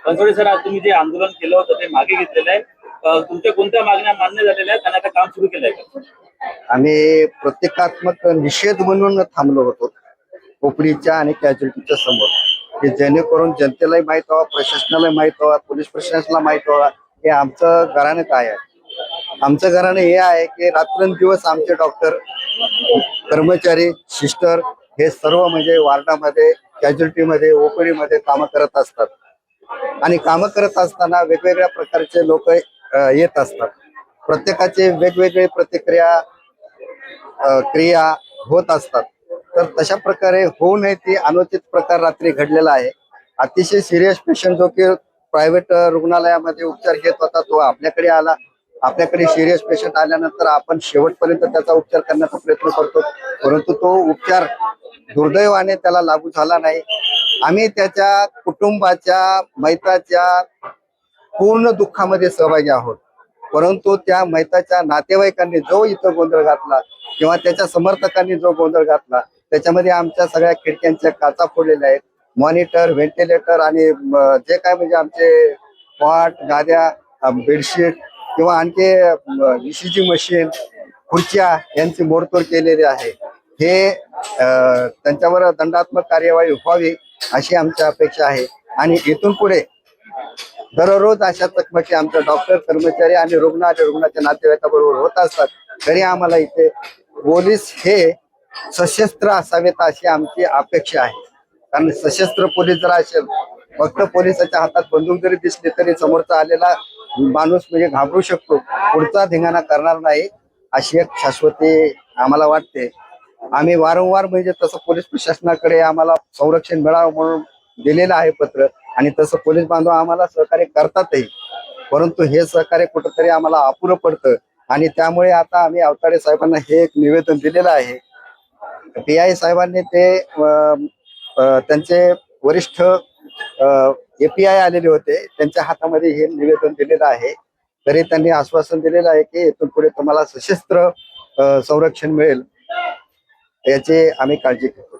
Bansode sir, आज तुम्ही जे आंदोलन केलं होतं ते मागे घेतलेलं आहे. तुमच्या कोणत्या मागण्या मान्य झालेल्या आहेत आणि आता काम सुरू केलंय का? आम्ही प्रतिकात्मक निषेध म्हणून थांबलो होतो कोपरीच्या आणि कॅज्युलिटीच्या समोर, की जेणेकरून जनतेलाही माहित व्हावं, प्रशासनाला माहित व्हावं, पोलीस प्रशासनाला माहित व्हावं की आमचं घराणं काय आहे. आमचं घराणं हे आहे की रात्रंदिवस आमचे डॉक्टर, कर्मचारी, सिस्टर हे सर्व म्हणजे वार्डामध्ये, कॅज्युलिटीमध्ये, ओपीडीमध्ये कामं करत असतात. आणि कामं करत असताना वेगवेगळ्या प्रकारचे लोक येत असतात. प्रत्येकाचे वेगवेगळे प्रतिक्रिया क्रिया होत असतात. तर तशा प्रकारे होऊ नये ती अनुचित प्रकार रात्री घडलेला आहे. अतिशय सिरियस पेशंट जो की प्रायव्हेट रुग्णालयामध्ये उपचार घेत होता तो आपल्याकडे आला. आपल्याकडे सिरियस पेशंट आल्यानंतर आपण शेवटपर्यंत त्याचा उपचार करण्याचा प्रयत्न करतो, परंतु तो उपचार दुर्दैवाने त्याला लागू झाला नाही. आम्ही त्याच्या कुटुंबाच्या, मैताच्या पूर्ण दुःखामध्ये सहभागी आहोत. परंतु त्या मैताच्या नातेवाईकांनी जो इथं गोंधळ घातला किंवा त्याच्या समर्थकांनी जो गोंधळ घातला, त्याच्यामध्ये आमच्या सगळ्या खिडक्यांच्या काचा फोडलेल्या आहेत. मॉनिटर, व्हेंटिलेटर आणि जे काय म्हणजे आमचे पॉट, गाद्या, बेडशीट किंवा आणखी ECG मशीन, खुर्च्या यांची मोडतोड केलेली आहे. हे त्यांच्यावर दंडात्मक कार्यवाही व्हावी अशी आमची अपेक्षा आहे. आणि इथून पुढे दररोज अशा चकमकी आमच्या डॉक्टर, कर्मचारी आणि रुग्ण आणि रुग्णाच्या नातेवाईकाबरोबर होत असतात. तरी आम्हाला इथे पोलीस हे सशस्त्र असावेत अशी आमची अपेक्षा आहे. कारण सशस्त्र पोलीस जर असेल, फक्त पोलिसाच्या हातात बंदूक जरी दिसली तरी समोरचा आलेला माणूस म्हणजे घाबरू शकतो, पुढचा धिंगाणा करणार नाही अशी एक शाश्वती आम्हाला वाटते. आम्ही वारंवार म्हणजे तसं पोलीस प्रशासनाकडे आम्हाला संरक्षण मिळावं म्हणून दिलेलं आहे पत्र, आणि तसं पोलीस बांधव आम्हाला सहकार्य करतातही. परंतु हे सहकार्य कुठंतरी आम्हाला अपुरं पडतं. आणि त्यामुळे आता आम्ही अवताडे साहेबांना हे एक निवेदन दिलेलं आहे. PI साहेबांनी ते त्यांचे वरिष्ठ API आलेले होते, त्यांच्या हातामध्ये हे निवेदन दिलेलं आहे. तरी त्यांनी आश्वासन दिलेलं आहे की इथून पुढे तुम्हाला सशस्त्र संरक्षण मिळेल, याची आम्ही काळजी घेतो.